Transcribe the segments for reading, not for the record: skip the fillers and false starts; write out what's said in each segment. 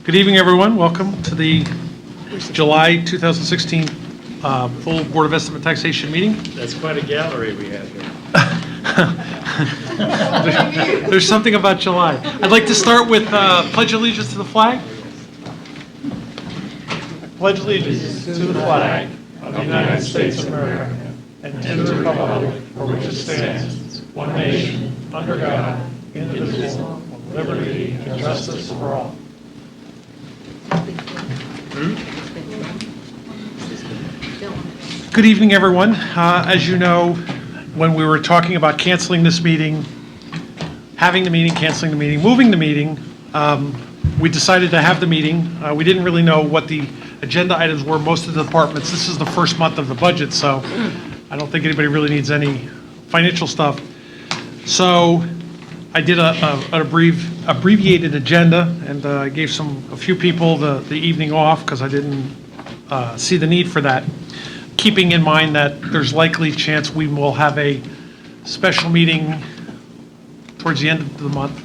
Good evening, everyone. Welcome to the July 2016 full Board of Estimate Taxation meeting. That's quite a gallery we have here. There's something about July. I'd like to start with pledge allegiance to the flag. Pledge allegiance to the flag of the United States of America and to the republic for which it stands, one nation, under God, indivisible, with liberty and justice for all. Good evening, everyone. As you know, when we were talking about canceling this meeting, having the meeting, canceling the meeting, moving the meeting, we decided to have the meeting. We didn't really know what the agenda items were. Most of the departments, this is the first month of the budget, so I don't think anybody really needs any financial stuff. So I did an abbreviated agenda, and I gave a few people the evening off because I didn't see the need for that, keeping in mind that there's likely chance we will have a special meeting towards the end of the month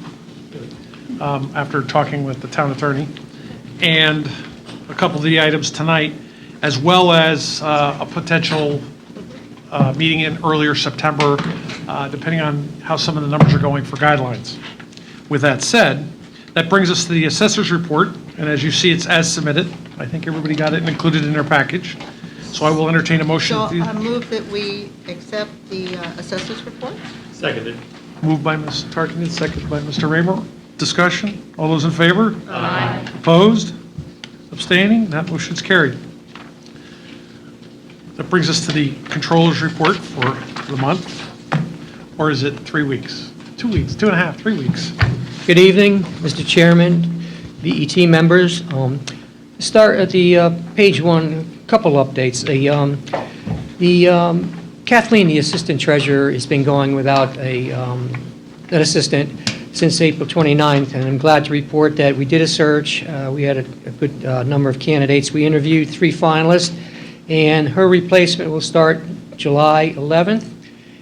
after talking with the town attorney, and a couple of the items tonight, as well as a potential meeting in earlier September, depending on how some of the numbers are going for guidelines. With that said, that brings us to the assessor's report, and as you see, it's as submitted. I think everybody got it and included in their package. So I will entertain a motion. So I move that we accept the assessor's report. Seconded. Moved by Ms. Tarkington, seconded by Mr. Raymer. Discussion? All those in favor? Aye. Opposed? Abstaining? That motion's carried. That brings us to the controller's report for the month. Or is it 3 weeks? 2 weeks, 2.5, 3 weeks. Good evening, Mr. Chairman, BET members. Start at the page one, a couple updates. Kathleen, the assistant treasurer, has been going without an assistant since April 29th, and I'm glad to report that we did a search. We had a good number of candidates. We interviewed 3 finalists, and her replacement will start July 11th.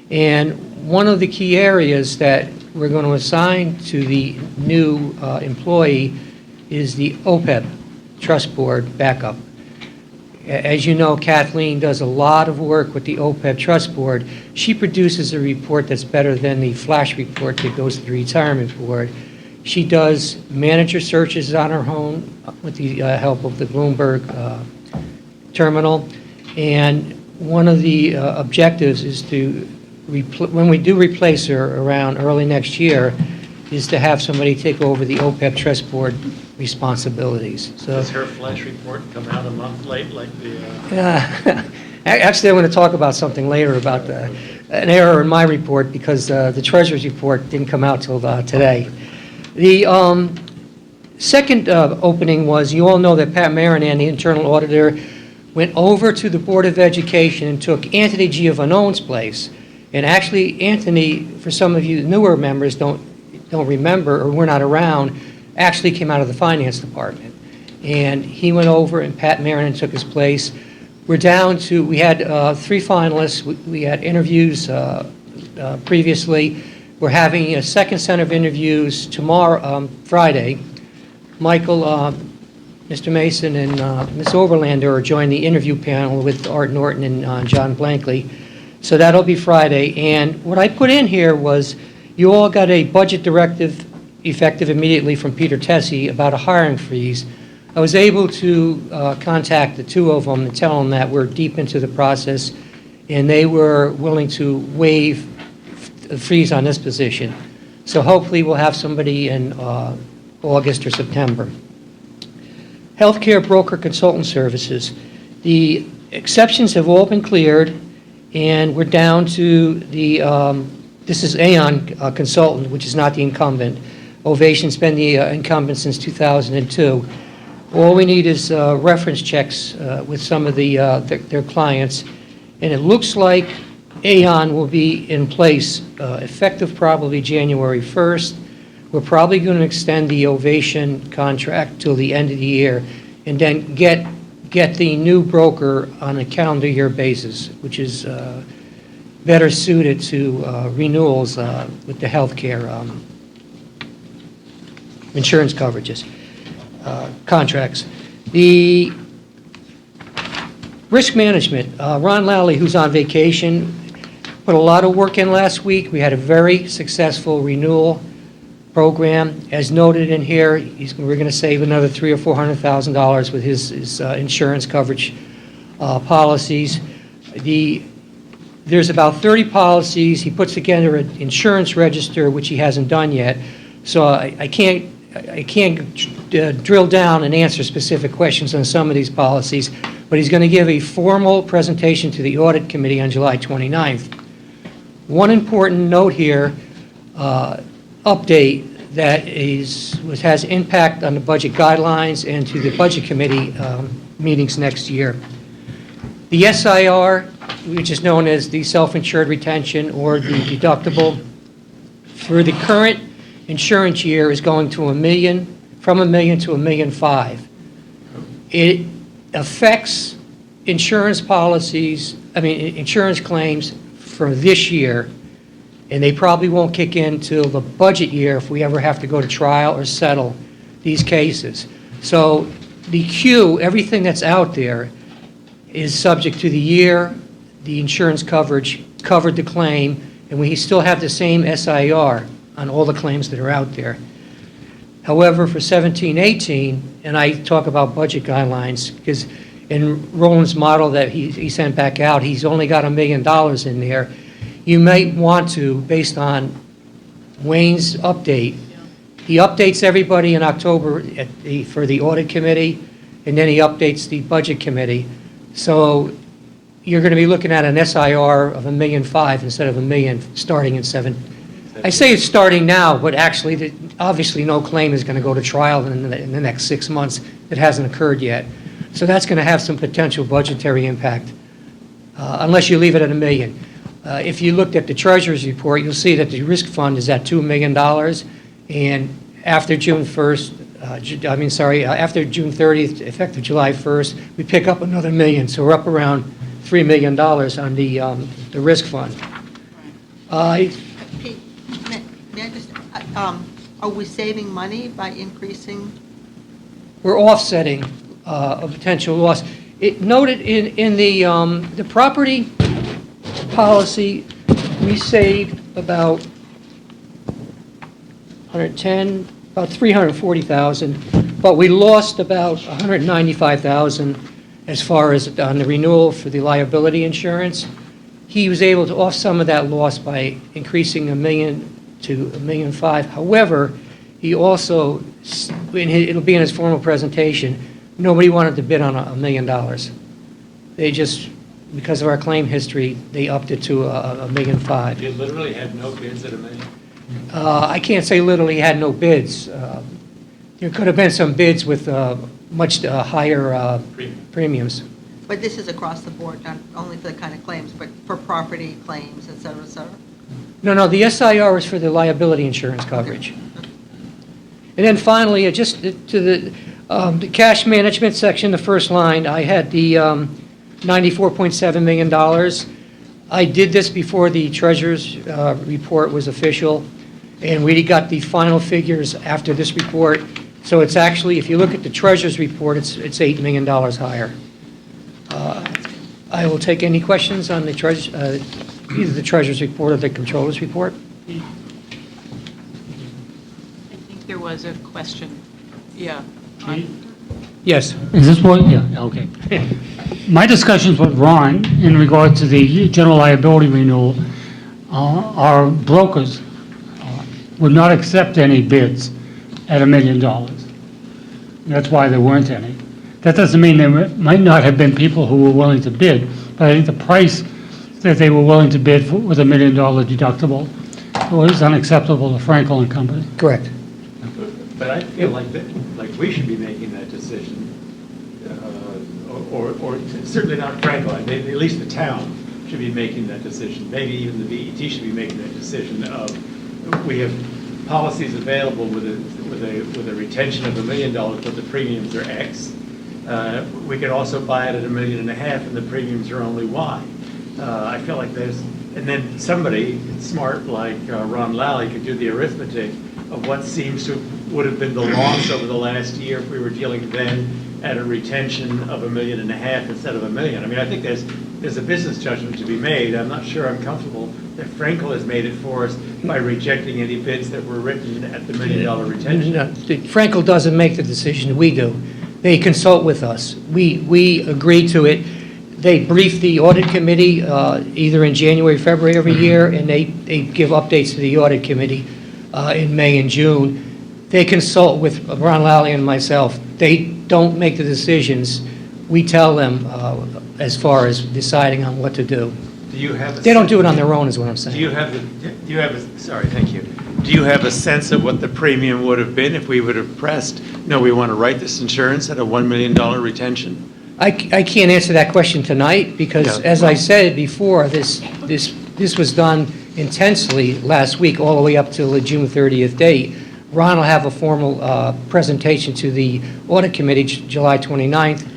And one of the key areas that we're going to assign to the new employee is the OPEB Trust Board backup. As you know, Kathleen does a lot of work with the OPEB Trust Board. She produces a report that's better than the flash report that goes to the retirement board. She does manager searches on her own with the help of the Bloomberg terminal. And one of the objectives is to, when we do replace her around early next year, is to have somebody take over the OPEB Trust Board responsibilities. So, Does her flash report come out a month late like the... Actually, I'm going to talk about something later about an error in my report because the treasurer's report didn't come out till today. The second opening was, you all know that Pat Marinan, the internal auditor, went over to the Board of Education and took Anthony Giovanone's place. And actually, Anthony, for some of you newer members don't remember or were not around, actually came out of the finance department. And he went over and Pat Marinan took his place. We're down to, we had 3 finalists. We had interviews previously. We're having a second set of interviews tomorrow, Friday. Michael, Mr. Mason, and Ms. Overlander are joining the interview panel with Art Norton and John Blankley. So that'll be Friday. And what I put in here was, you all got a budget directive effective immediately from Peter Tessie about a hiring freeze. I was able to contact the 2 of them and tell them that we're deep into the process, and they were willing to waive a freeze on this position. So hopefully we'll have somebody in August or September. Healthcare broker consultant services. The exceptions have all been cleared, and we're down to the this is Aon consultant, which is not the incumbent. Ovation's been the incumbent since 2002. All we need is reference checks with some of their clients, and it looks like Aon will be in place effective probably January 1st. We're probably going to extend the Ovation contract till the end of the year, and then get the new broker on a calendar year basis, which is better suited to renewals with the healthcare insurance coverages. contracts. The risk management, Ron Lally, who's on vacation, put a lot of work in last week. We had a very successful renewal program. As noted in here, we're going to save another $300,000 or $400,000 with his insurance coverage policies. There's about 30 policies. He puts together an insurance register, which he hasn't done yet. So I can't drill down and answer specific questions on some of these policies, but he's going to give a formal presentation to the audit committee on July 29th. One important note here, update that has impact on the budget guidelines and to the budget committee meetings next year. The SIR, which is known as the self-insured retention or the deductible, for the current insurance year is going to $1 million, from $1 million to $1.5 million. It affects insurance claims for this year, and they probably won't kick in till the budget year if we ever have to go to trial or settle these cases. So the queue, everything that's out there, is subject to the year the insurance coverage covered the claim, and we still have the same SIR on all the claims that are out there. However, for 17-18, and I talk about budget guidelines, because in Roland's model that he sent back out, he's only got $1 million in there. You might want to, based on Wayne's update, he updates everybody in October for the audit committee, and then he updates the budget committee. So you're going to be looking at an SIR of $1.5 million instead of $1 million starting in 7. I say it's starting now, but actually, obviously, no claim is going to go to trial in the next 6 months. It hasn't occurred yet. So that's going to have some potential budgetary impact, unless you leave it at $1 million. If you looked at the Treasurer's report, you'll see that the risk fund is at $2 million, and after June 1st, after June 30th, effective July 1st, we pick up another $1 million. So we're up around $3 million on the risk fund. Pete, may I just, are we saving money by increasing? We're offsetting a potential loss. It noted in the property policy, we saved about 110, about 340,000, but we lost about 195,000 as far as on the renewal for the liability insurance. He was able to offset some of that loss by increasing $1 million to $1.5 million. However, he also, it'll be in his formal presentation, nobody wanted to bid on $1 million. They just, because of our claim history, they upped it to $1.5 million. You literally had no bids at $1 million? I can't say literally had no bids. There could have been some bids with much higher premiums. But this is across the board, not only for the kind of claims, but for property claims, et cetera, et cetera? No, the SIR is for the liability insurance coverage. And then finally, just to the cash management section, the first line, I had the $94.7 million. I did this before the treasurer's report was official, and we got the final figures after this report. So it's actually, if you look at the treasurer's report, it's $8 million higher. I will take any questions on the either the treasurer's report or the controller's report. I think there was a question. Yeah. Yes. Is this what, yeah, okay. My discussions with Ron in regard to the general liability renewal, our brokers would not accept any bids at $1 million. That's why there weren't any. That doesn't mean there might not have been people who were willing to bid, but I think the price that they were willing to bid for was $1 million deductible. It was unacceptable to Frankel and Company. Correct. But I feel like we should be making that decision, or certainly not Frankel. I mean, at least the town should be making that decision. Maybe even the VET should be making that decision of, we have policies available with a retention of $1 million, but the premiums are X. We could also buy it at $1.5 million and the premiums are only Y. I feel like and then somebody smart like Ron Lally could do the arithmetic of what seems to would have been the loss over the last year if we were dealing then at a retention of $1.5 million instead of $1 million. I mean, I think there's a business judgment to be made. I'm not sure I'm comfortable that Frankel has made it for us by rejecting any bids that were written at the $1 million retention. No, Frankel doesn't make the decision, we do. They consult with us. We agree to it. They brief the audit committee either in January, February every year, and they give updates to the audit committee in May and June. They consult with Ron Lally and myself. They don't make the decisions. We tell them as far as deciding on what to do. Do you have a They don't do it on their own, is what I'm saying. Do you have sorry, thank you. Do you have a sense of what the premium would have been if we would have pressed, no, we want to write this insurance at a $1 million retention? I can't answer that question tonight because, Yeah. as I said before, this was done intensely last week, all the way up till the June 30th date. Ron will have a formal presentation to the audit committee July 29th,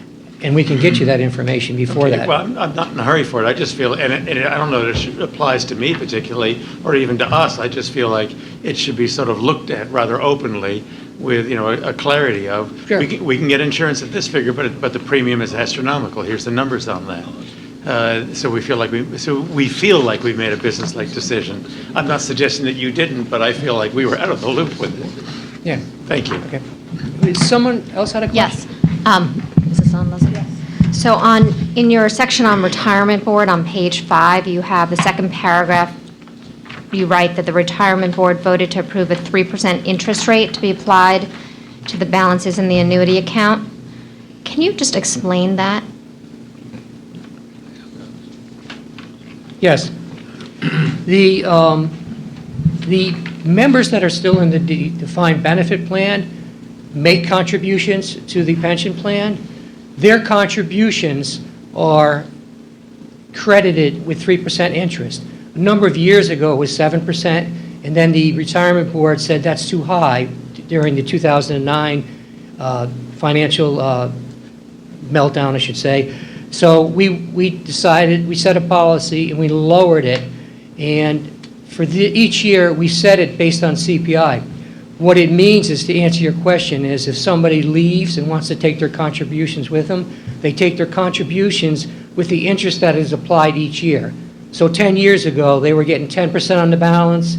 and we can get you that information before Okay, that. well, I'm not in a hurry for it. I just feel, and I don't know that it applies to me particularly, or even to us. I just feel like it should be sort of looked at rather openly with, a clarity of, Sure. we can get insurance at this figure, but the premium is astronomical. Here's the numbers on that. So we feel like we've made a business-like decision. I'm not suggesting that you didn't, but I feel like we were out of the loop with it. Yeah, Thank you. okay. Someone else had a question? Yes. Is this on, Leslie? Yes. So in your section on retirement board, on page 5, you have the second paragraph. You write that the retirement board voted to approve a 3% interest rate to be applied to the balances in the annuity account. Can you just explain that? Yes. The members that are still in the defined benefit plan make contributions to the pension plan. Their contributions are credited with 3% interest. A number of years ago, it was 7%, and then the retirement board said that's too high during the 2009 financial meltdown, I should say. So we decided, we set a policy, and we lowered it, and for each year, we set it based on CPI. What it means is, to answer your question, is if somebody leaves and wants to take their contributions with them, they take their contributions with the interest that is applied each year. So 10 years ago, they were getting 10% on the balance,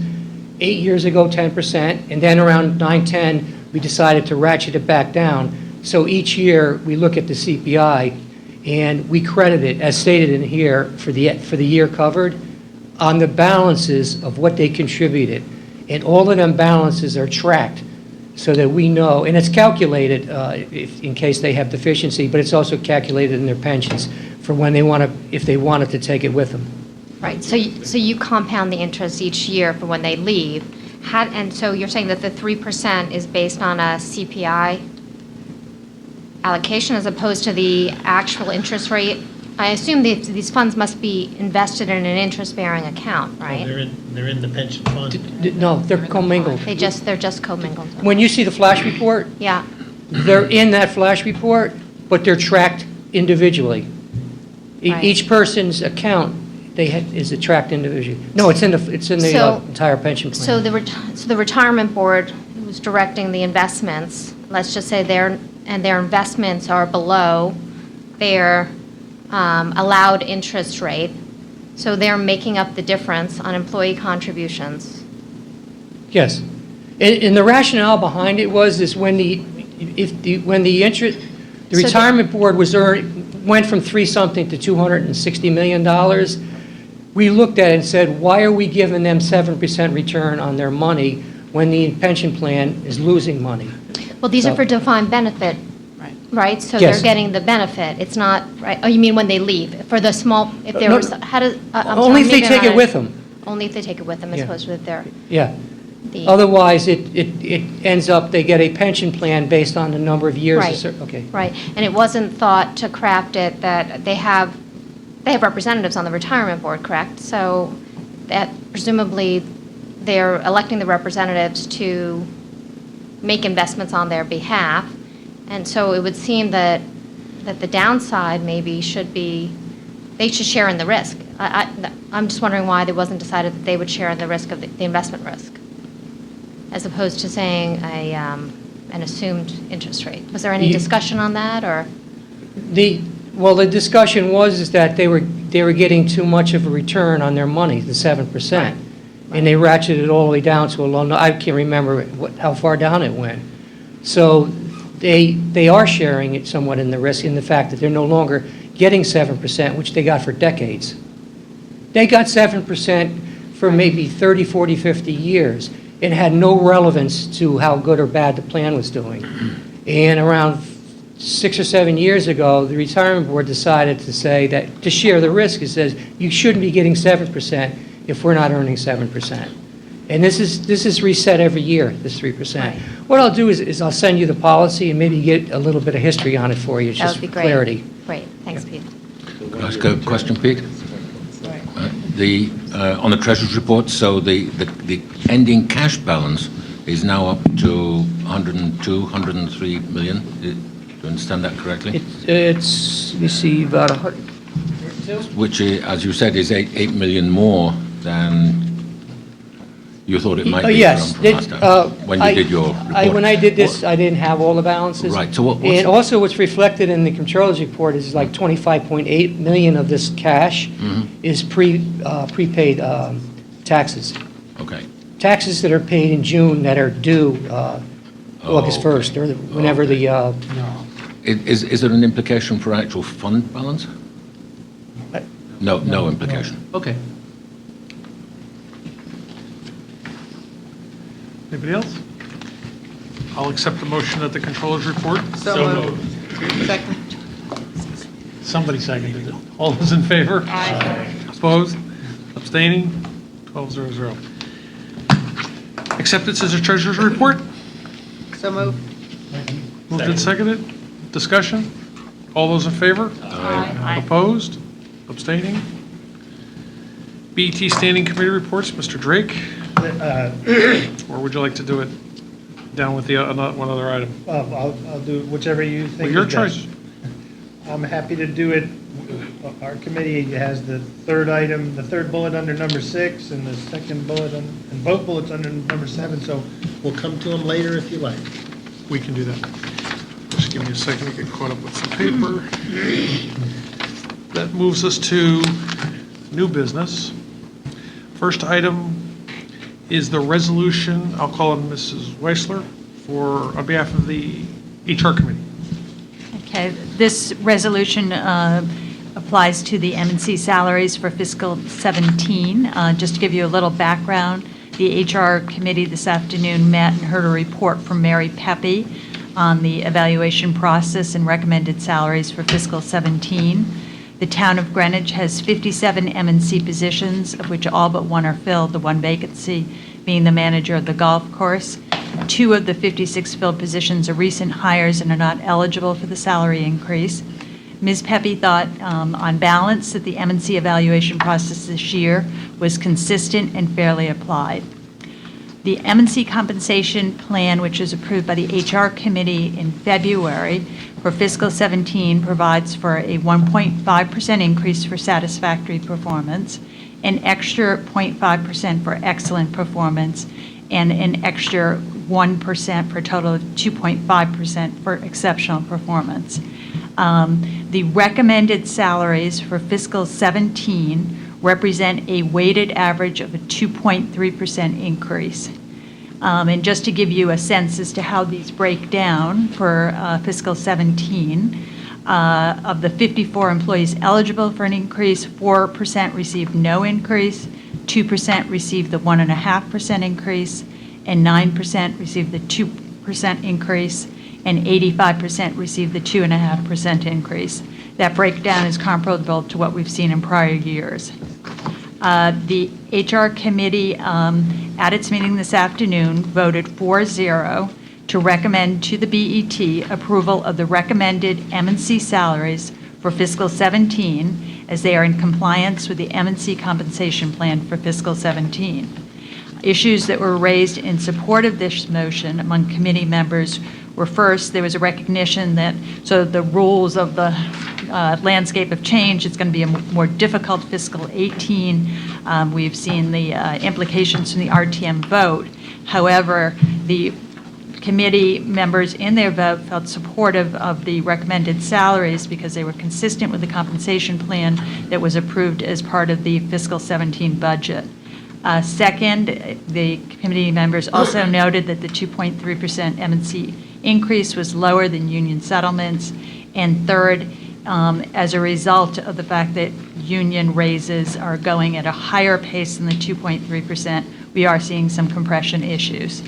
8 years ago, 10%, and then around 9, 10, we decided to ratchet it back down. So each year, we look at the CPI, and we credit it, as stated in here, for the year covered, on the balances of what they contributed. And all of them balances are tracked so that we know, and it's calculated in case they have deficiency, but it's also calculated in their pensions for when they want to, if they wanted to take it with them. Right, so you compound the interest each year for when they leave. And so you're saying that the 3% is based on a CPI allocation as opposed to the actual interest rate? I assume these funds must be invested in an interest-bearing account, right? They're in the pension fund. No, they're commingled. They're just commingled. When you see the flash report, Yeah, they're in that flash report, but they're tracked individually. Right. Each person's account is tracked individually. No, it's in the So- entire pension plan. so the retirement board who's directing the investments, let's just say their investments are below their allowed interest rate, so they're making up the difference on employee contributions. Yes. And the rationale behind it is when the So retirement board went from 3-something to $260 million, we looked at it and said, why are we giving them 7% return on their money when the pension plan is losing money? Well, these are So- for defined benefit, right? So Yes. they're getting the benefit. It's not, right? Oh, you mean when they leave? For the small, if there No, was, how does, I'm Only sorry, if they maybe take I'm it not- with them, Only if they take it with them as Yeah. opposed to if they're yeah. the. Otherwise, it ends up, they get a pension plan based on the number of years. Right. Okay. Right, and it wasn't thought to craft it that they have representatives on the retirement board, correct? So that presumably they're electing the representatives to make investments on their behalf, and so it would seem that the downside maybe should be, they should share in the risk. I'm just wondering why it wasn't decided that they would share in the risk of the investment risk as opposed to saying an assumed interest rate. Was there any Ye- discussion on that, or? Well, the discussion was is that they were getting too much of a return on their money, the 7%. And they ratcheted it all the way down to a low, I can't remember how far down it went. So they are sharing it somewhat in the risk, in the fact that they're no longer getting 7%, which they got for decades. They got 7% for maybe 30, 40, 50 years. It had no relevance to how good or bad the plan was doing. And around 6 or 7 years ago, the retirement board decided to say that, to share the risk, it says, you shouldn't be getting 7% if we're not earning 7%. And this is reset every year, this 3%. Right. What I'll do is I'll send you the policy and maybe get a little bit of history on it for you, That just would be for great. clarity. Great, thanks, Pete. Can I ask a question, Pete? On the Treasurer's report, so the ending cash balance is now up to 102, 103 million. Do you understand that correctly? It's, let me see, about 100. Which, as you said, is 8 million more than you thought it might be Yes. from last time, when you did your report. When I did this, I didn't have all the balances. Right, so what's And also what's reflected in the controller's report is like 25.8 million of this cash is prepaid taxes. Okay. Taxes that are paid in June that are due August okay. 1st, or whenever the, Is there an implication for actual fund balance? No implication. Okay. Anybody else? I'll accept the motion at the controller's report. So moved. Second. Somebody seconded it. All those in favor? Aye. Opposed? Abstaining? 12-0-0. Acceptance as a treasurer's report. So moved. Moved and seconded. Discussion? All those in favor? Aye. Opposed? Abstaining? BET Standing Committee reports, Mr. Drake? Or would you like to do it down with the one other item? I'll do whichever you think Well, is your best. choice. I'm happy to do it. Our committee has the third item, the third bullet under number 6, and the second bullet, and both bullets under number 7, so we'll come to them later if you like. We can do that. Just give me a second to get caught up with some paper. That moves us to new business. First item is the resolution, I'll call on Mrs. Weissler, on behalf of the HR committee. Okay, this resolution applies to the M&C salaries for fiscal 17. Just to give you a little background, the HR committee this afternoon met and heard a report from Mary Pepe on the evaluation process and recommended salaries for fiscal 17. The town of Greenwich has 57 M&C positions, of which all but one are filled, the one vacancy being the manager of the golf course. 2 of the 56 filled positions are recent hires and are not eligible for the salary increase. Ms. Pepe thought, on balance, that the M&C evaluation process this year was consistent and fairly applied. The M&C compensation plan, which was approved by the HR committee in February for fiscal 17, provides for a 1.5% increase for satisfactory performance, an extra 0.5% for excellent performance, and an extra 1% for a total of 2.5% for exceptional performance. The recommended salaries for fiscal 17 represent a weighted average of a 2.3% increase. And just to give you a sense as to how these break down for fiscal 17, of the 54 employees eligible for an increase, 4% received no increase, 2% received the 1.5% increase, and 9% received the 2% increase, and 85% received the 2.5% increase. That breakdown is comparable to what we've seen in prior years. The HR committee, at its meeting this afternoon, voted 4-0 to recommend to the BET approval of the recommended M&C salaries for fiscal 17, as they are in compliance with the M&C compensation plan for fiscal 17. Issues that were raised in support of this motion among committee members were, first, there was a recognition that, so the rules of the landscape of change. It's going to be a more difficult fiscal 18. We've seen the implications from the RTM vote. However, the committee members in their vote felt supportive of the recommended salaries because they were consistent with the compensation plan that was approved as part of the fiscal 17 budget. Second, the committee members also noted that the 2.3% M&C increase was lower than union settlements. And third, as a result of the fact that union raises are going at a higher pace than the 2.3%, we are seeing some compression issues.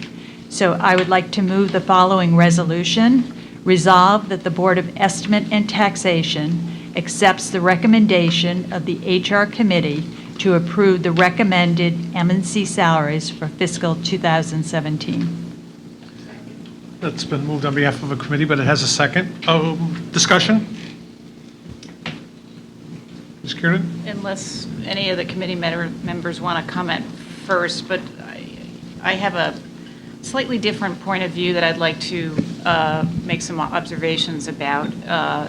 So I would like to move the following resolution. Resolve that the Board of Estimate and Taxation accepts the recommendation of the HR Committee to approve the recommended M&C salaries for fiscal 2017. That's been moved on behalf of a committee, but it has a second. Discussion? Ms. Kiernan? Unless any of the committee members want to comment first, but I have a slightly different point of view that I'd like to make some observations about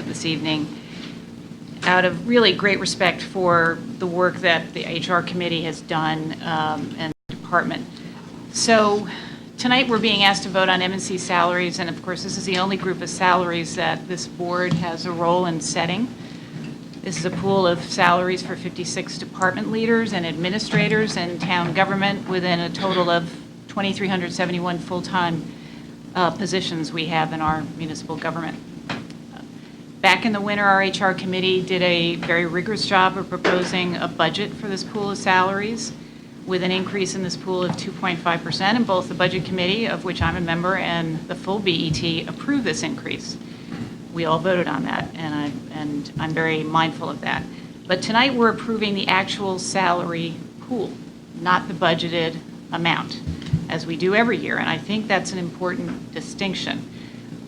this evening. Out of really great respect for the work that the HR committee has done and the department. So tonight we're being asked to vote on M&C salaries, and of course this is the only group of salaries that this board has a role in setting. This is a pool of salaries for 56 department leaders and administrators and town government within a total of 2,371 full-time positions we have in our municipal government. Back in the winter, our HR committee did a very rigorous job of proposing a budget for this pool of salaries with an increase in this pool of 2.5%, and both the budget committee, of which I'm a member, and the full BET approved this increase. We all voted on that, and I'm very mindful of that. But tonight we're approving the actual salary pool, not the budgeted amount, as we do every year, and I think that's an important distinction.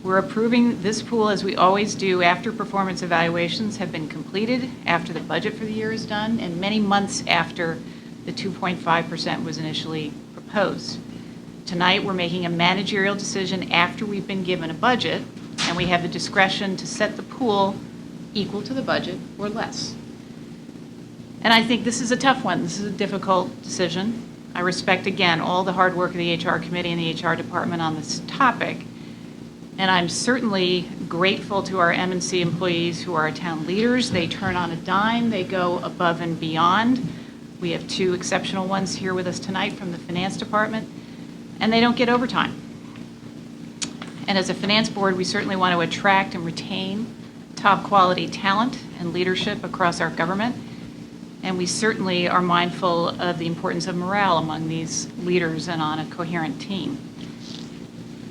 We're approving this pool as we always do after performance evaluations have been completed, after the budget for the year is done, and many months after the 2.5% was initially proposed. Tonight, we're making a managerial decision after we've been given a budget, and we have the discretion to set the pool equal to the budget or less. And I think this is a tough one. This is a difficult decision. I respect, again, all the hard work of the HR committee and the HR department on this topic. And I'm certainly grateful to our M&C employees who are our town leaders. They turn on a dime. They go above and beyond. We have two exceptional ones here with us tonight from the finance department, and they don't get overtime. And as a finance board, we certainly want to attract and retain top quality talent and leadership across our government. And we certainly are mindful of the importance of morale among these leaders and on a coherent team.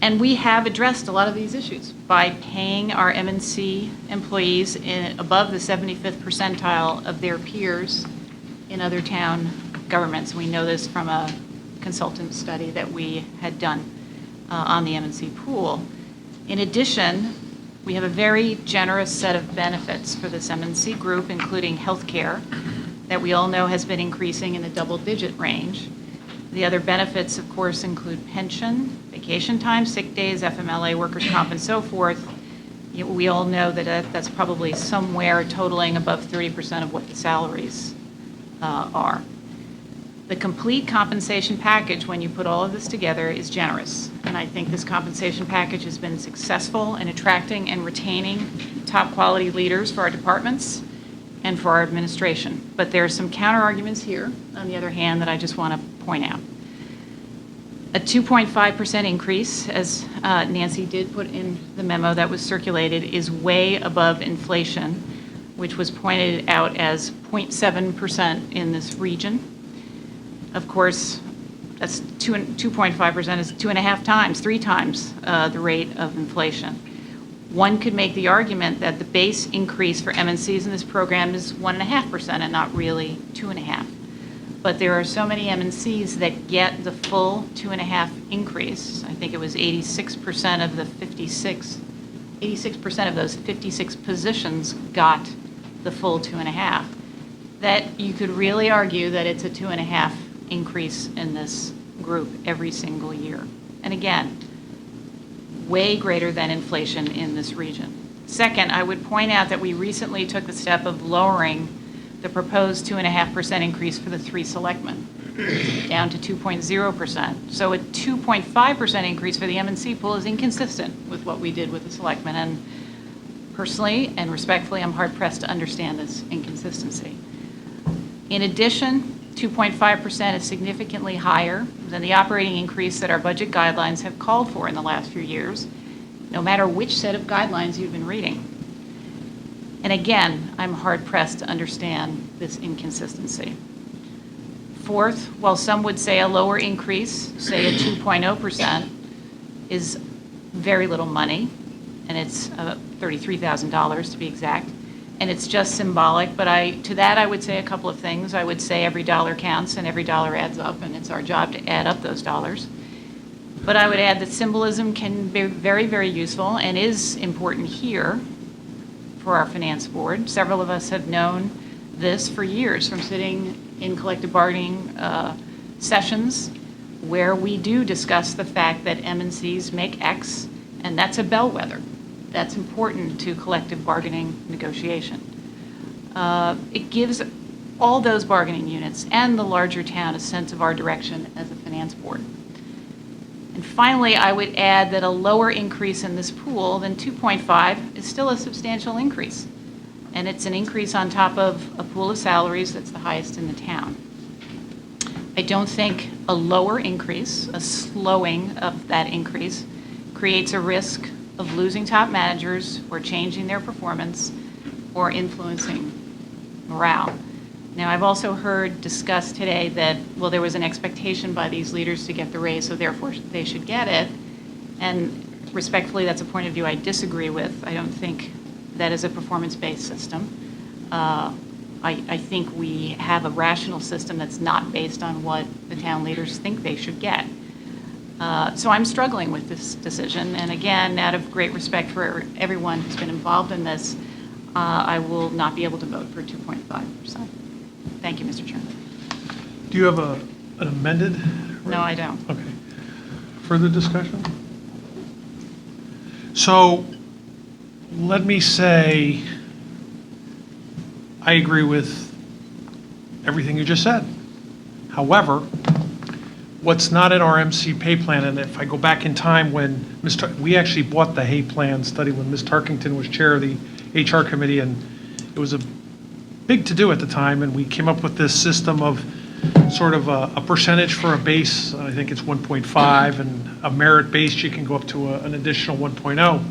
And we have addressed a lot of these issues by paying our M&C employees above the 75th percentile of their peers in other town governments. We know this from a consultant study that we had done on the M&C pool. In addition, we have a very generous set of benefits for this M&C group, including health care, that we all know has been increasing in the double-digit range. The other benefits, of course, include pension, vacation time, sick days, FMLA, workers' comp, and so forth. We all know that that's probably somewhere totaling above 30% of what the salaries are. The complete compensation package, when you put all of this together, is generous. And I think this compensation package has been successful in attracting and retaining top quality leaders for our departments and for our administration. But there are some counter arguments here, on the other hand, that I just want to point out. A 2.5% increase, as Nancy did put in the memo that was circulated, is way above inflation, which was pointed out as 0.7% in this region. Of course, that's 2.5% is 2.5 times, 3 times the rate of inflation. One could make the argument that the base increase for MNCs in this program is 1.5% and not really 2.5%. But there are so many MNCs that get the full 2.5 increase. I think it was 86% of the 86% of those 56 positions got the full 2.5. That you could really argue that it's a 2.5 increase in this group every single year. And again, way greater than inflation in this region. Second, I would point out that we recently took the step of lowering the proposed 2.5% increase for the 3 selectmen down to 2.0%. So a 2.5% increase for the M&C pool is inconsistent with what we did with the selectmen. And personally and respectfully, I'm hard-pressed to understand this inconsistency. In addition, 2.5% is significantly higher than the operating increase that our budget guidelines have called for in the last few years, no matter which set of guidelines you've been reading. And again, I'm hard-pressed to understand this inconsistency. Fourth, while some would say a lower increase, say a 2.0%, is very little money, and it's $33,000 to be exact, and it's just symbolic, but to that I would say a couple of things. I would say every dollar counts and every dollar adds up, and it's our job to add up those dollars. But I would add that symbolism can be very, very useful and is important here for our finance board. Several of us have known this for years from sitting in collective bargaining sessions where we do discuss the fact that M&Cs make X, and that's a bellwether. That's important to collective bargaining negotiation. It gives all those bargaining units and the larger town a sense of our direction as a finance board. And finally, I would add that a lower increase in this pool than 2.5 is still a substantial increase. And it's an increase on top of a pool of salaries that's the highest in the town. I don't think a lower increase, a slowing of that increase, creates a risk of losing top managers or changing their performance or influencing morale. Now, I've also heard discussed today that, well, there was an expectation by these leaders to get the raise, so therefore they should get it. And respectfully, that's a point of view I disagree with. I don't think that is a performance-based system. I think we have a rational system that's not based on what the town leaders think they should get. So I'm struggling with this decision, and again, out of great respect for everyone who's been involved in this, I will not be able to vote for 2.5%. Thank you, Mr. Chairman. Do you have an amended? No, I don't. Okay. Further discussion? So let me say, I agree with everything you just said. However, what's not in our MC pay plan, and if I go back in time when we actually bought the Hay Plan study when Ms. Tarkington was chair of the HR committee, and it was a big to-do at the time, and we came up with this system of sort of a percentage for a base, I think it's 1.5, and a merit base, you can go up to an additional 1.0.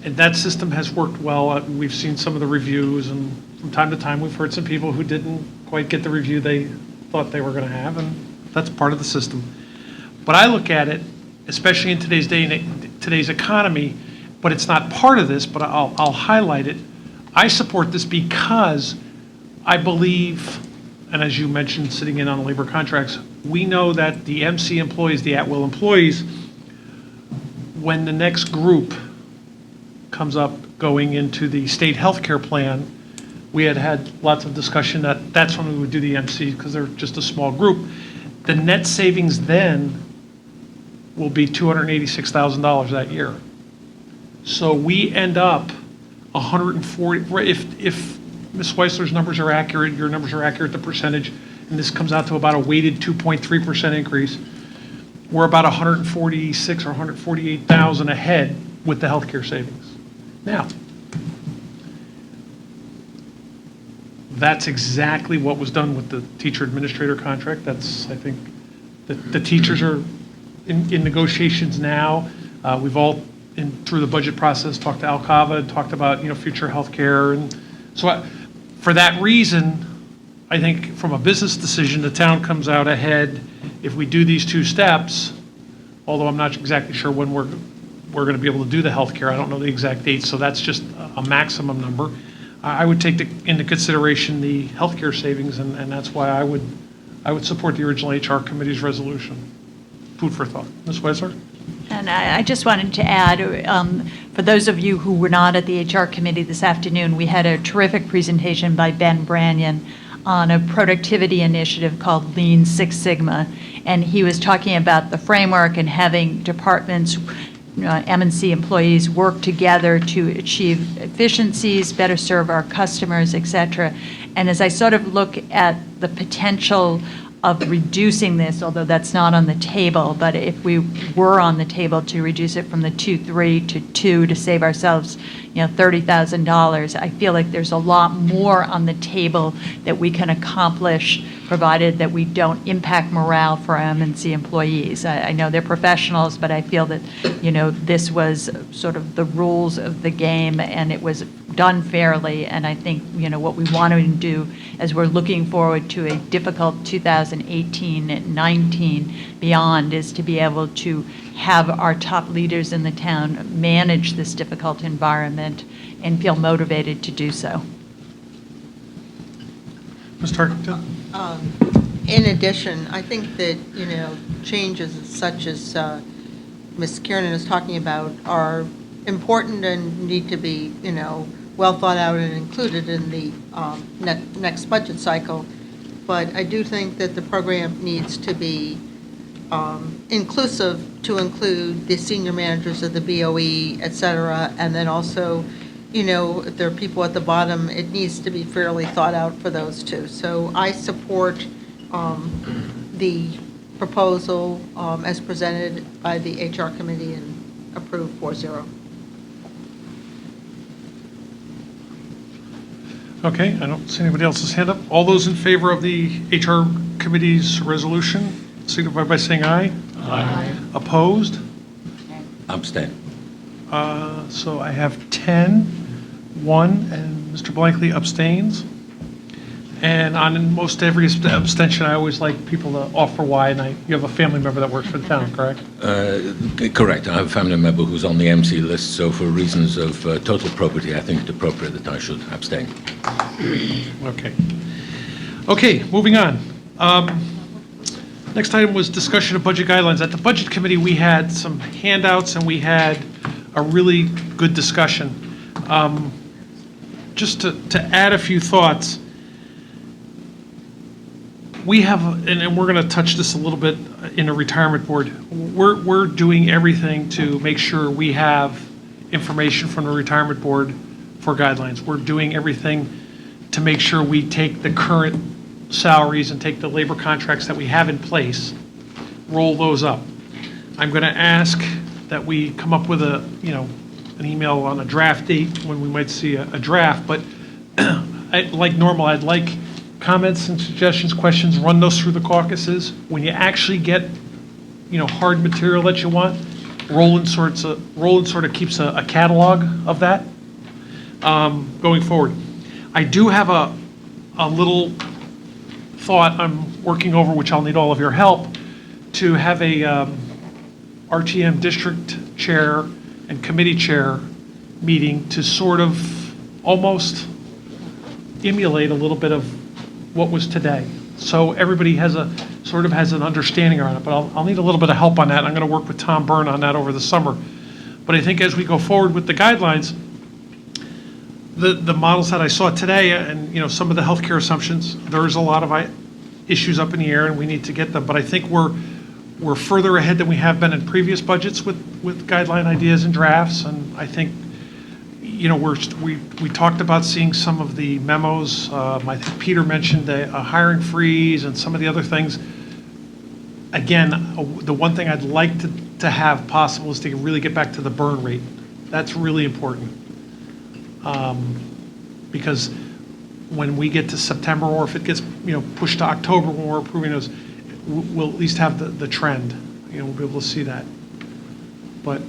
And that system has worked well. We've seen some of the reviews, and from time to time, we've heard some people who didn't quite get the review they thought they were going to have, and that's part of the system. But I look at it, especially in today's day and today's economy, but it's not part of this, but I'll highlight it. I support this because I believe, and as you mentioned, sitting in on labor contracts, we know that the MC employees, the at-will employees, when the next group comes up going into the state health care plan, we had lots of discussion that that's when we would do the MC because they're just a small group. The net savings then will be $286,000 that year. So we end up 140, if Ms. Weissler's numbers are accurate, your numbers are accurate, the percentage, and this comes out to about a weighted 2.3% increase, we're about 146 or 148,000 ahead with the healthcare savings. Now, that's exactly what was done with the teacher administrator contract. That's, I think, the teachers are in negotiations now. We've all, through the budget process, talked to Alcava and talked about, future health care. And so for that reason, I think from a business decision, the town comes out ahead if we do these two steps, although I'm not exactly sure when we're going to be able to do the health care. I don't know the exact dates, so that's just a maximum number. I would take into consideration the healthcare savings, and that's why I would support the original HR committee's resolution. Food for thought. Ms. Weissler? And I just wanted to add, for those of you who were not at the HR committee this afternoon, we had a terrific presentation by Ben Branyan on a productivity initiative called Lean Six Sigma, and he was talking about the framework and having departments M&C employees work together to achieve efficiencies, better serve our customers, et cetera. And as I sort of look at the potential of reducing this, although that's not on the table, but if we were on the table to reduce it from the 2.3 to 2 to save ourselves, $30,000, I feel like there's a lot more on the table that we can accomplish, provided that we don't impact morale for our M&C employees. I know they're professionals, but I feel that, this was sort of the rules of the game, and it was done fairly. And I think, what we want to do as we're looking forward to a difficult 2018-19 beyond is to be able to have our top leaders in the town manage this difficult environment and feel motivated to do so. Ms. Tarkington? In addition, I think that, changes such as Ms. Kiernan is talking about are important and need to be, well thought out and included in the next budget cycle. But I do think that the program needs to be inclusive, to include the senior managers of the BOE, et cetera, and then also, if there are people at the bottom, it needs to be fairly thought out for those too. So I support the proposal as presented by the HR committee and approve 4-0. Okay, I don't see anybody else's hand up. All those in favor of the HR committee's resolution, signify by saying aye. Aye. Opposed? Abstain. So I have 10, 1, and Mr. Blankley abstains. And on most every abstention, I always like people to offer why, and you have a family member that works for the town, correct? Correct. I have a family member who's on the MC list, so for reasons of total probity, I think it's appropriate that I should abstain. Okay. Okay, moving on. Next item was discussion of budget guidelines. At the Budget Committee, we had some handouts and we had a really good discussion. Just to add a few thoughts, we have, and we're going to touch this a little bit in the retirement board, we're doing everything to make sure we have information from the retirement board for guidelines. We're doing everything to make sure we take the current salaries and take the labor contracts that we have in place, roll those up. I'm going to ask that we come up with an email on a draft date when we might see a draft, but like normal, I'd like comments and suggestions, questions, run those through the caucuses. When you actually get, hard material that you want, Roland sort of keeps a catalog of that going forward. I do have a little thought I'm working over, which I'll need all of your help, to have a RTM district chair and committee chair meeting to sort of almost emulate a little bit of what was today. So everybody has an understanding around it, but I'll need a little bit of help on that. I'm going to work with Tom Byrne on that over the summer. But I think as we go forward with the guidelines, the models that I saw today and, some of the healthcare assumptions, there's a lot of issues up in the air and we need to get them. But I think we're further ahead than we have been in previous budgets with guideline ideas and drafts. And I think, we talked about seeing some of the memos. I think Peter mentioned a hiring freeze and some of the other things. Again, the one thing I'd like to have possible is to really get back to the burn rate. That's really important. Because when we get to September, or if it gets pushed to October when we're approving those, we'll at least have the trend. We'll be able to see that. But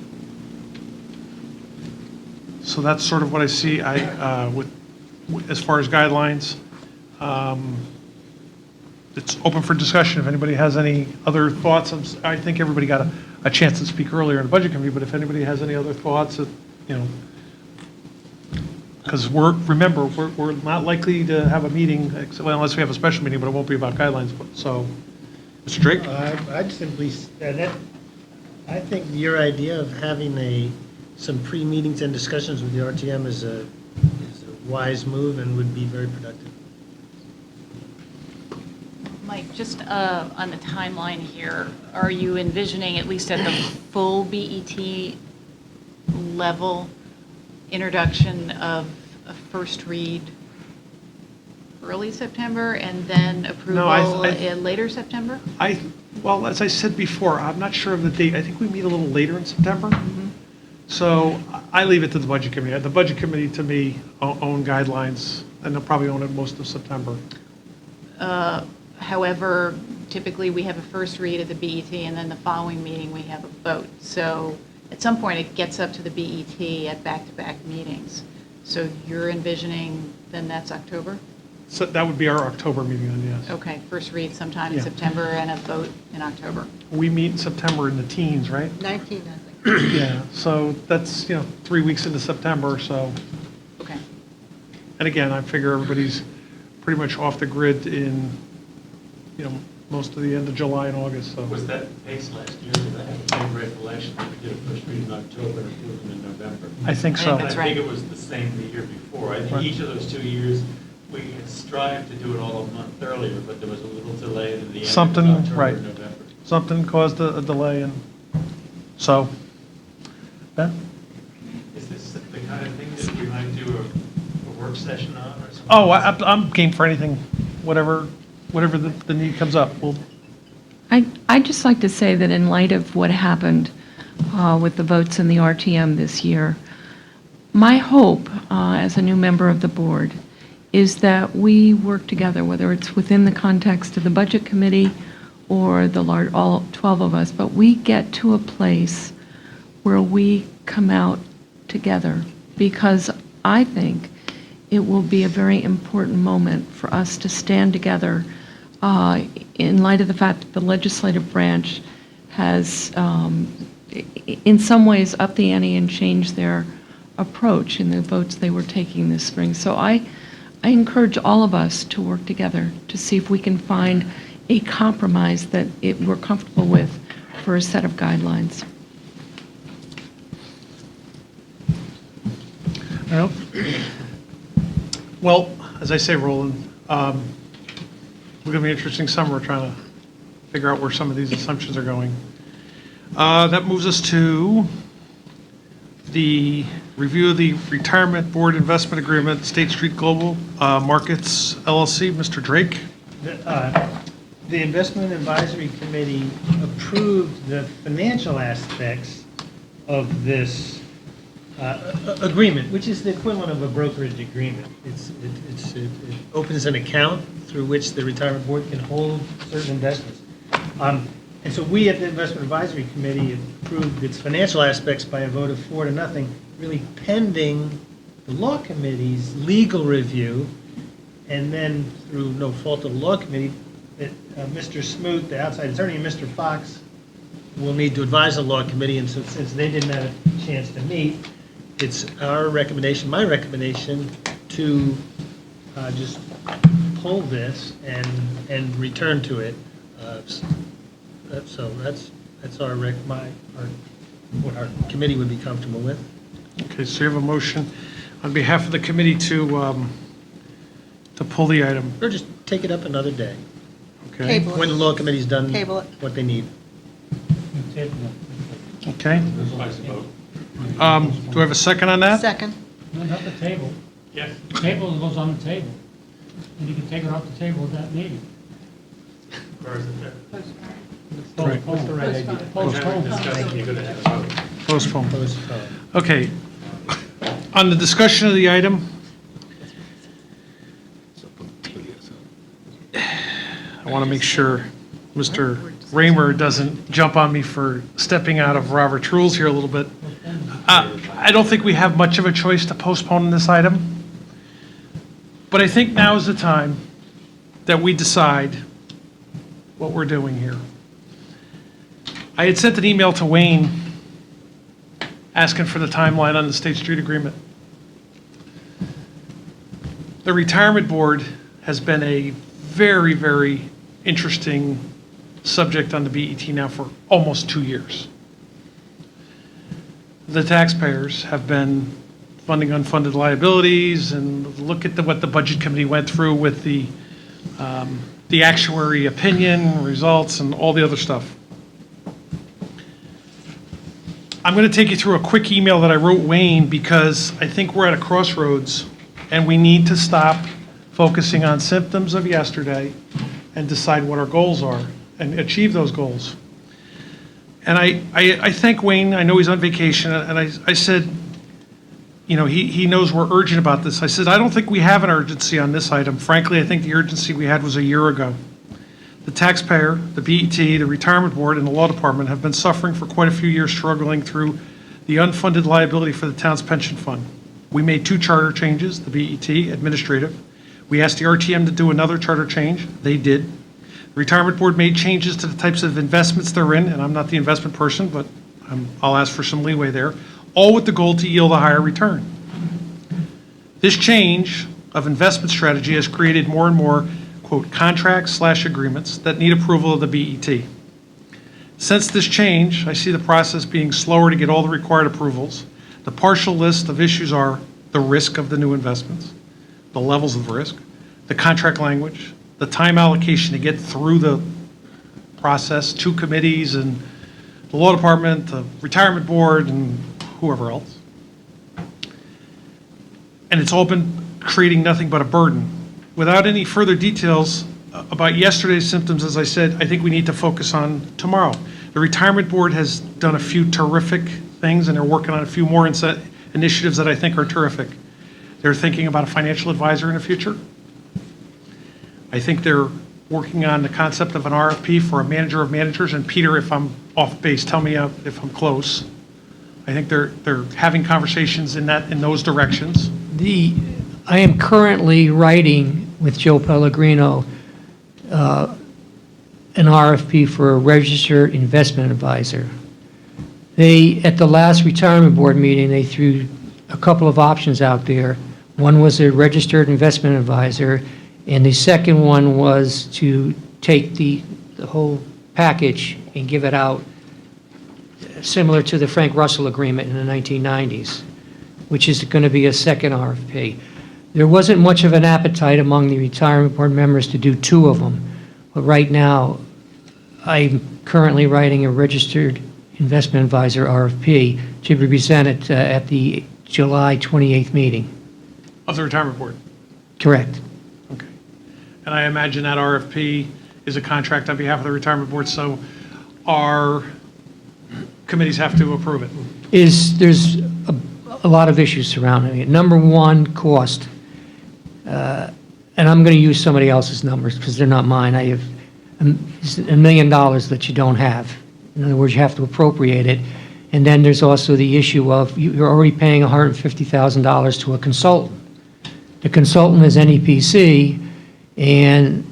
so that's sort of what I see. As far as guidelines, it's open for discussion. If anybody has any other thoughts, I think everybody got a chance to speak earlier in the budget committee. But if anybody has any other thoughts, because remember we're not likely to have a meeting unless we have a special meeting, but it won't be about guidelines. So, Mr. Drake, I'd simply that I think your idea of having some pre-meetings and discussions with the RTM is a wise move and would be very productive. Mike, just on the timeline here, are you envisioning, at least at the full BET level introduction of a first read early September and then approval in later September? Well, as I said before, I'm not sure of the date. I think we meet a little later in September. So I leave it to the Budget Committee. The Budget Committee, to me, own guidelines, and they'll probably own it most of September. However, typically, we have a first read at the BET, and then the following meeting, we have a vote. So at some point, it gets up to the BET at back-to-back meetings. So you're envisioning, then that's October? So that would be our October meeting then, yes. Okay, first read sometime in Yeah. September and a vote in October. We meet in September in the teens, right? 19, I think. Yeah, so that's, 3 weeks into September, so, Okay. and again, I figure everybody's pretty much off the grid in, most of the end of July and August, so. Was that the case last year? Did I have the same recollection that we did a first read in October and approved it in November? I think I so. think that's I right. think it was the same the year before. I think Right. each of those 2 years, we had strived to do it all a month earlier, but there was a little delay in the end. Something, It was October, right. November. Something caused a delay, and so, Ben? Is this the kind of thing that we might do a work session on or something? Oh, I'm game for anything, whatever the need comes up. I'd just like to say that in light of what happened with the votes in the RTM this year, my hope as a new member of the board is that we work together, whether it's within the context of the Budget Committee or all 12 of us, but we get to a place where we come out together, because I think it will be a very important moment for us to stand together in light of the fact that the legislative branch has, in some ways, upped the ante and changed their approach in the votes they were taking this spring. So I encourage all of us to work together to see if we can find a compromise that we're comfortable with for a set of guidelines. Well, as I say, Roland, we're going to be an interesting summer trying to figure out where some of these assumptions are going. That moves us to the review of the Retirement Board Investment Agreement, State Street Global Markets LLC. Mr. Drake? The Investment Advisory Committee approved the financial aspects of this agreement, which is the equivalent of a brokerage agreement. It opens an account through which the retirement board can hold certain investments. And so we at the Investment Advisory Committee approved its financial aspects by a vote of 4-0, really pending the Law Committee's legal review, and then through no fault of the Law Committee, Mr. Smoot, the outside attorney, and Mr. Fox will need to advise the Law Committee, and so since they didn't have a chance to meet, it's our recommendation, my recommendation, to just pull this and return to it. So that's what our committee would be comfortable with. Okay, so you have a motion on behalf of the committee to pull the item. Or just take it up another day, Okay. Table when the it. Law Committee's done Table it. what they need. Okay. Vice vote. Do I have a second on that? Second. No, not the table. Yes. The table goes on the table. And you can take it off the table at that meeting. Or is it there? Right. What's the right idea? Postpone. Discussing, you're going to have a vote. Postpone. Postpone. Okay. On the discussion of the item, I want to make sure Mr. Raymer doesn't jump on me for stepping out of Robert's rules here a little bit. I don't think we have much of a choice to postpone this item, but I think now is the time that we decide what we're doing here. I had sent an email to Wayne asking for the timeline on the State Street Agreement. The Retirement Board has been a very, very interesting subject on the BET now for almost 2 years. The taxpayers have been funding unfunded liabilities, and look at what the Budget Committee went through with the actuary opinion, results, and all the other stuff. I'm going to take you through a quick email that I wrote Wayne because I think we're at a crossroads and we need to stop focusing on symptoms of yesterday and decide what our goals are and achieve those goals. And I thank Wayne. I know he's on vacation, and I said, you know, he knows we're urgent about this. I said, I don't think we have an urgency on this item. Frankly, I think the urgency we had was a year ago. The taxpayer, the BET, the retirement board, and the law department have been suffering for quite a few years, struggling through the unfunded liability for the town's pension fund. We made 2 charter changes, the BET, administrative. We asked the RTM to do another charter change. They did. The retirement board made changes to the types of investments they're in, and I'm not the investment person, but I'll ask for some leeway there, all with the goal to yield a higher return. This change of investment strategy has created more and more, quote, contracts/agreements that need approval of the BET. Since this change, I see the process being slower to get all the required approvals. The partial list of issues are the risk of the new investments, the levels of risk, the contract language, the time allocation to get through the process, 2 committees and the law department, the retirement board, and whoever else. And it's all been creating nothing but a burden. Without any further details about yesterday's symptoms, as I said, I think we need to focus on tomorrow. The retirement board has done a few terrific things, and they're working on a few more initiatives that I think are terrific. They're thinking about a financial advisor in the future. I think they're working on the concept of an RFP for a manager of managers, and Peter, if I'm off base, tell me if I'm close. I think they're having conversations in those directions. I am currently writing with Joe Pellegrino an RFP for a registered investment advisor. At the last retirement board meeting, they threw a couple of options out there. One was a registered investment advisor, and the second one was to take the whole package and give it out similar to the Frank Russell agreement in the 1990s, which is going to be a second RFP. There wasn't much of an appetite among the retirement board members to do 2 of them, but right now, I'm currently writing a registered investment advisor RFP to be presented at the July 28th meeting. Of the retirement board. Correct. Okay. And I imagine that RFP is a contract on behalf of the retirement board, so our committees have to approve it. There's a lot of issues surrounding it. Number one, cost. And I'm going to use somebody else's numbers because they're not mine. I have $1 million that you don't have. In other words, you have to appropriate it. And then there's also the issue of you're already paying $150,000 to a consultant. The consultant is NEPC, and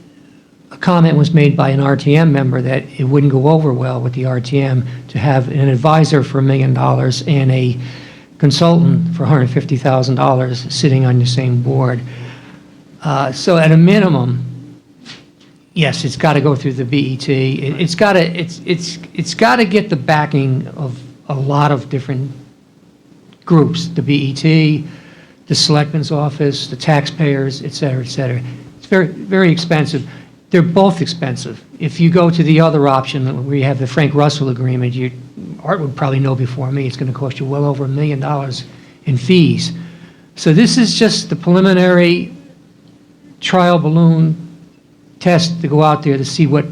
a comment was made by an RTM member that it wouldn't go over well with the RTM to have an advisor for $1 million and a consultant for $150,000 sitting on the same board. So at a minimum, yes, it's got to go through the BET. It's got to get the backing of a lot of different groups, the BET, the Selectman's Office, the taxpayers, et cetera, et cetera. It's very, very expensive. They're both expensive. If you go to the other option, where you have the Frank Russell agreement, Art would probably know before me, it's going to cost you well over $1 million in fees. So this is just the preliminary trial balloon test to go out there to see what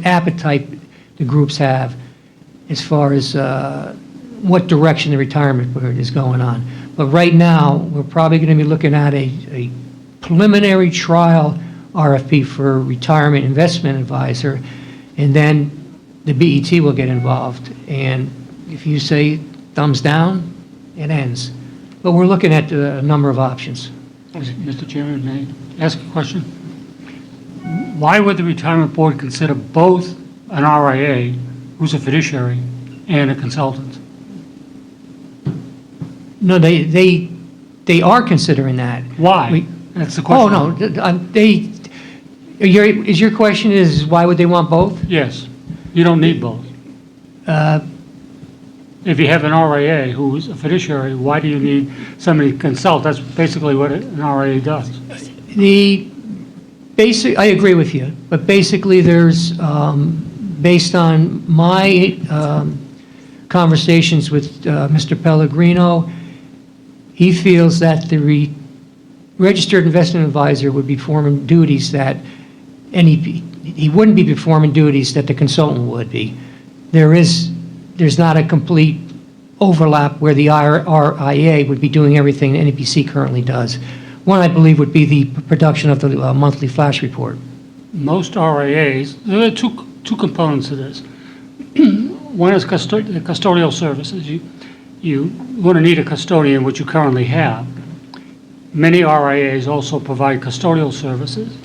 appetite the groups have as far as what direction the retirement board is going on. But right now, we're probably going to be looking at a preliminary trial RFP for a retirement investment advisor, and then the BET will get involved. And if you say thumbs down, it ends. But we're looking at a number of options. Mr. Chairman, may I ask a question? Why would the retirement board consider both an RIA, who's a fiduciary, and a consultant? No, they are considering that. Why? That's the question. Oh, no, your question is why would they want both? Yes. You don't need both. If you have an RIA who's a fiduciary, why do you need somebody to consult? That's basically what an RIA does. I agree with you, but basically there's, based on my conversations with Mr. Pellegrino, he feels that the registered investment advisor would be performing duties that he wouldn't be performing duties that the consultant would be. There's not a complete overlap where the RIA would be doing everything the NEPC currently does. One, I believe, would be the production of the monthly flash report. Most RIAs, there are two components to this. One is custodial services. You want to need a custodian, which you currently have. Many RIAs also provide custodial services,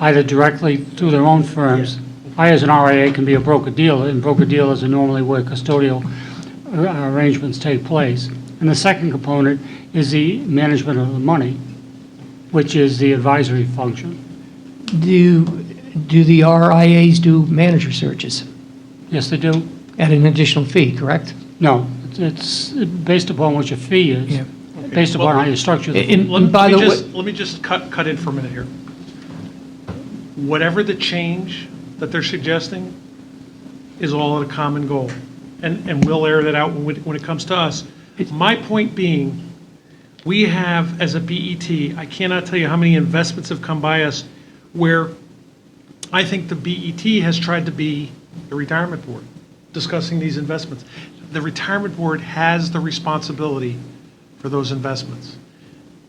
either directly through their own firms. I, as an RIA, can be a broker-dealer, and broker-dealers are normally where custodial arrangements take place. And the second component is the management of the money, which is the advisory function. Do the RIAs do manager searches Yes, they do. at an additional fee, correct? No, it's based upon what your fee is, Yeah. based upon how you structure the fee. And by the way, Let me just cut in for a minute here. Whatever the change that they're suggesting is all at a common goal. And we'll air that out when it comes to us. My point being, we have, as a BET, I cannot tell you how many investments have come by us where I think the BET has tried to be the retirement board, discussing these investments. The retirement board has the responsibility for those investments.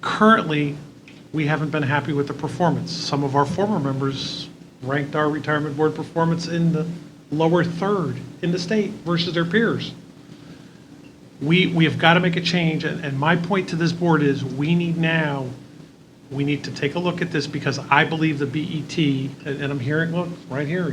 Currently, we haven't been happy with the performance. Some of our former members ranked our retirement board performance in the lower third in the state versus their peers. We have got to make a change, and my point to this board is we need to take a look at this, because I believe the BET, and I'm hearing, look, right here,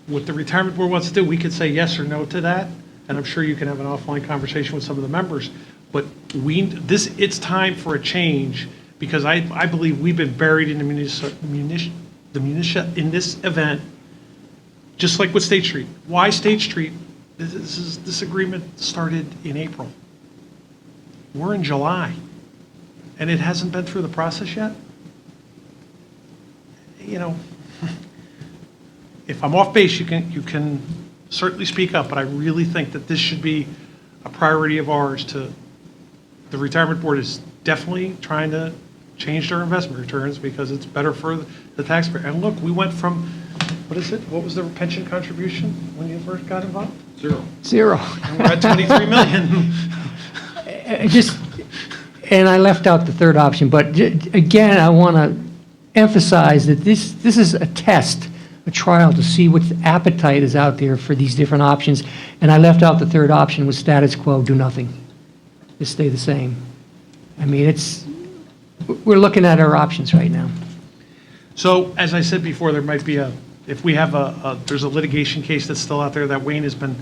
what the retirement board wants to do, we could say yes or no to that, and I'm sure you can have an offline conversation with some of the members, but it's time for a change, because I believe we've been buried in the minutia in this event, just like with State Street. Why State Street? This agreement started in April. We're in July, and it hasn't been through the process yet. If I'm off base, you can certainly speak up, but I really think that this should be a priority of ours. The retirement board is definitely trying to change their investment returns because it's better for the taxpayer. And look, we went from, what was the pension contribution when you first got involved? zero. And we're at 23 million. And I left out the third option, but again, I want to emphasize that this is a test, a trial to see what appetite is out there for these different options. And I left out the third option with status quo, do nothing. Just stay the same. I mean, we're looking at our options right now. So, as I said before, there might be if we have there's a litigation case that's still out there that Wayne has been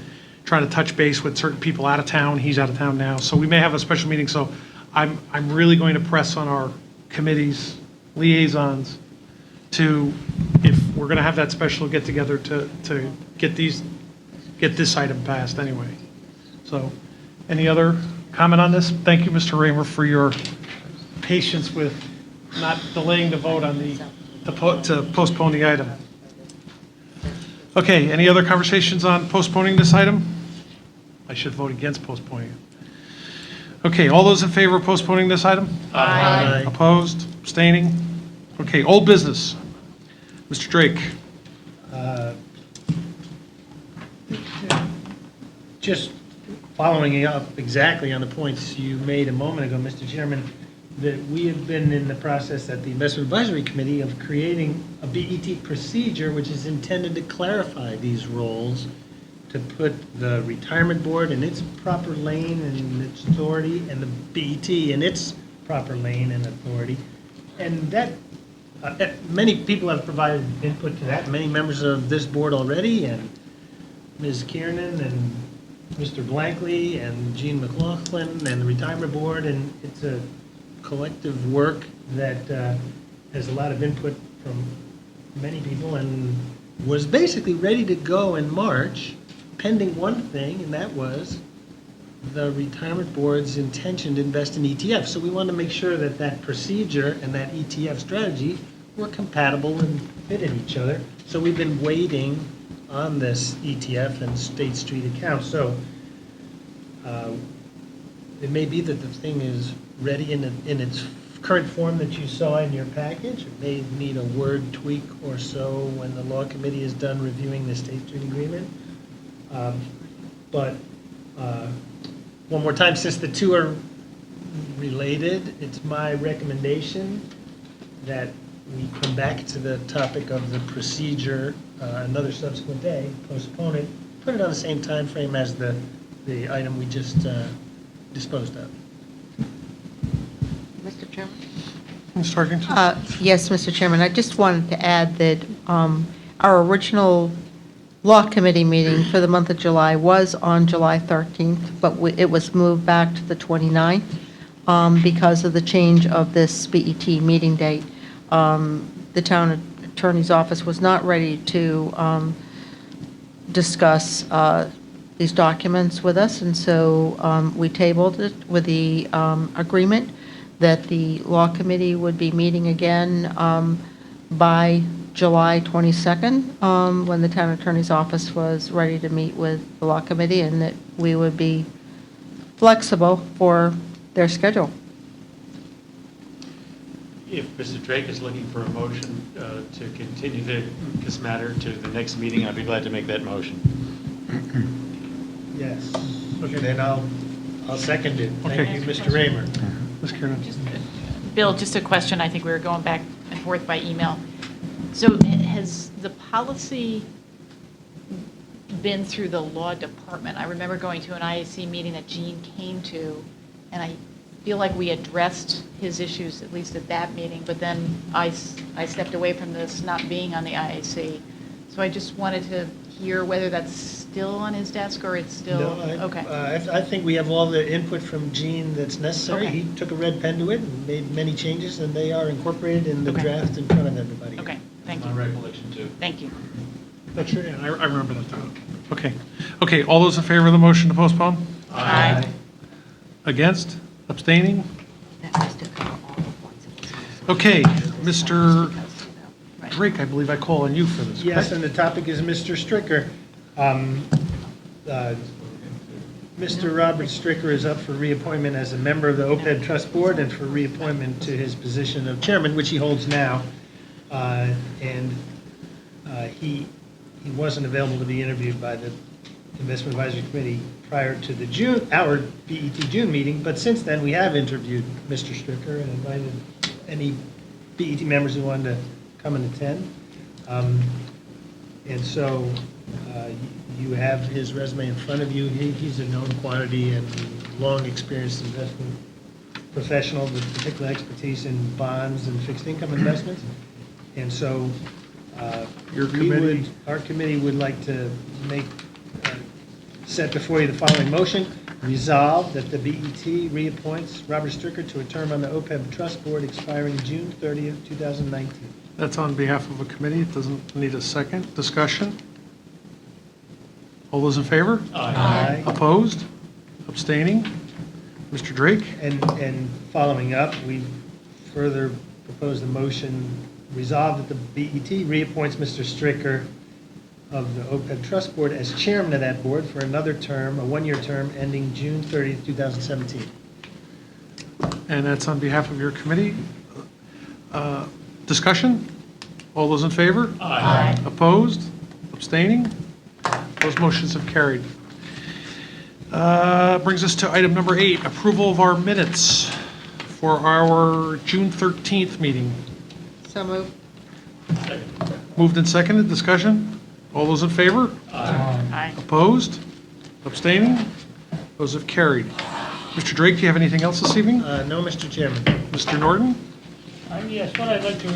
trying to touch base with certain people out of town. He's out of town now. So we may have a special meeting. So I'm really going to press on our committees, liaisons, if we're going to have that special get together to get this item passed anyway. So any other comment on this? Thank you, Mr. Raymer, for your patience with not delaying the vote on to postpone the item. Okay, any other conversations on postponing this item? I should vote against postponing it. Okay, all those in favor of postponing this item? Aye. Opposed, abstaining? Okay, old business. Mr. Drake. Just following up exactly on the points you made a moment ago, Mr. Chairman, that we have been in the process at the Investment Advisory Committee of creating a BET procedure which is intended to clarify these roles, to put the retirement board in its proper lane and its authority, and the BET in its proper lane and authority. And that, many people have provided input to that, many members of this board already, and Ms. Kiernan and Mr. Blankley and Jean McLaughlin and the retirement board, and it's a collective work that has a lot of input from many people and was basically ready to go in March, pending one thing, and that was the retirement board's intention to invest in ETFs. So we wanted to make sure that that procedure and that ETF strategy were compatible and fitted each other. So we've been waiting on this ETF and State Street account. So it may be that the thing is ready in its current form that you saw in your package. It may need a word tweak or so when the law committee is done reviewing the State Street agreement. But one more time, since the two are related, it's my recommendation that we come back to the topic of the procedure another subsequent day, postpone it, put it on the same time frame as the item we just disposed of. Mr. Chairman? Ms. Tarkington? Yes, Mr. Chairman, I just wanted to add that our original Law Committee meeting for the month of July was on July 13th, but it was moved back to the 29th because of the change of this BET meeting date. The town attorney's office was not ready to discuss these documents with us, and so we tabled it with the agreement that the Law Committee would be meeting again by July 22nd, when the town attorney's office was ready to meet with the Law Committee, and that we would be flexible for their schedule. If Mr. Drake is looking for a motion to continue this matter to the next meeting, I'd be glad to make that motion. Yes. Okay, then I'll second it. Thank Okay. you, Mr. Raymer. Ms. Kiernan? Bill, just a question, I think we were going back and forth by email. So has the policy been through the law department? I remember going to an IAC meeting that Gene came to, and I feel like we addressed his issues, at least at that meeting, but then I stepped away from this not being on the IAC. So I just wanted to hear whether that's still on his desk or it's still, No, okay. I think we have all the input from Gene that's necessary. Okay. He took a red pen to it and made many changes, and they are incorporated in the Okay. draft in front of everybody. Okay, thank My you. recollection, too. Thank you. That's true, yeah, I remember that. Okay. Okay, all those in favor of the motion to postpone? Aye. Against? Abstaining? Okay, Mr. Drake, I believe I call on you for this. Yes, correct? and the topic is Mr. Stricker. Mr. Robert Stricker is up for reappointment as a member of the OPEB Trust Board and for reappointment to his position of chairman, which he holds now. And he wasn't available to be interviewed by the Investment Advisory Committee prior to our BET June meeting, but since then, we have interviewed Mr. Stricker and invited any BET members who wanted to come and attend. And so you have his resume in front of you. He's a known quantity and long experienced investment professional with particular expertise in bonds and fixed income investments. And so our committee would like to set before you the following motion. Resolve that the BET reappoints Robert Stricker to a term on the OPEB Trust Board expiring June 30th, 2019. That's on behalf of a committee. It doesn't need a second. Discussion? All those in favor? Aye. Opposed? Abstaining? Mr. Drake? And following up, we further propose the motion, resolve that the BET reappoints Mr. Stricker of the OPEB Trust Board as chairman of that board for another term, a one-year term ending June 30th, 2017. And that's on behalf of your committee. Discussion? All those in favor? Aye. Opposed? Abstaining? Those motions have carried. Brings us to item number 8, approval of our minutes for our June 13th meeting. So moved. Moved and seconded, discussion? All those in favor? Aye. Opposed? Abstaining? Those have carried. Mr. Drake, do you have anything else this evening? No, Mr. Chairman. Mr. Norton? Yes, what I'd like to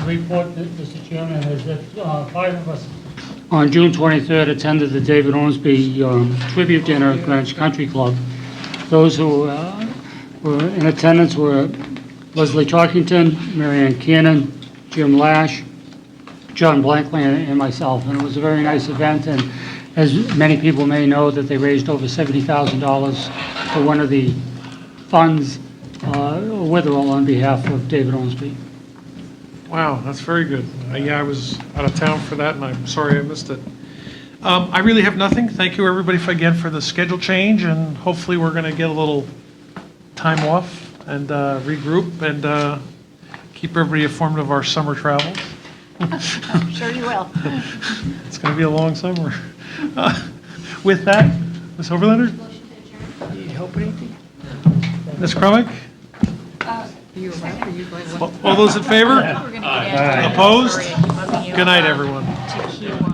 report, Mr. Chairman, is that 5 of us on June 23rd attended the David Ormsby tribute dinner at Greenwich Country Club. Those who were in attendance were Leslie Talkington, Marianne Cannon, Jim Lash, John Blankley, and myself. And it was a very nice event, and as many people may know, that they raised over $70,000 for one of the funds, Witherell, on behalf of David Ormsby. Wow, that's very good. Yeah, I was out of town for that, and I'm sorry I missed it. I really have nothing. Thank you, everybody, again, for the schedule change, and hopefully we're going to get a little time off and regroup and keep everybody informed of our summer travels. I'm sure you will. It's going to be a long summer. With that, Ms. Overlander? Need help with anything? Ms. Crumick? You remember, you going, All those in favor? We're going to get into it. Opposed? Sorry, I keep bugging you. Good night, everyone. To keep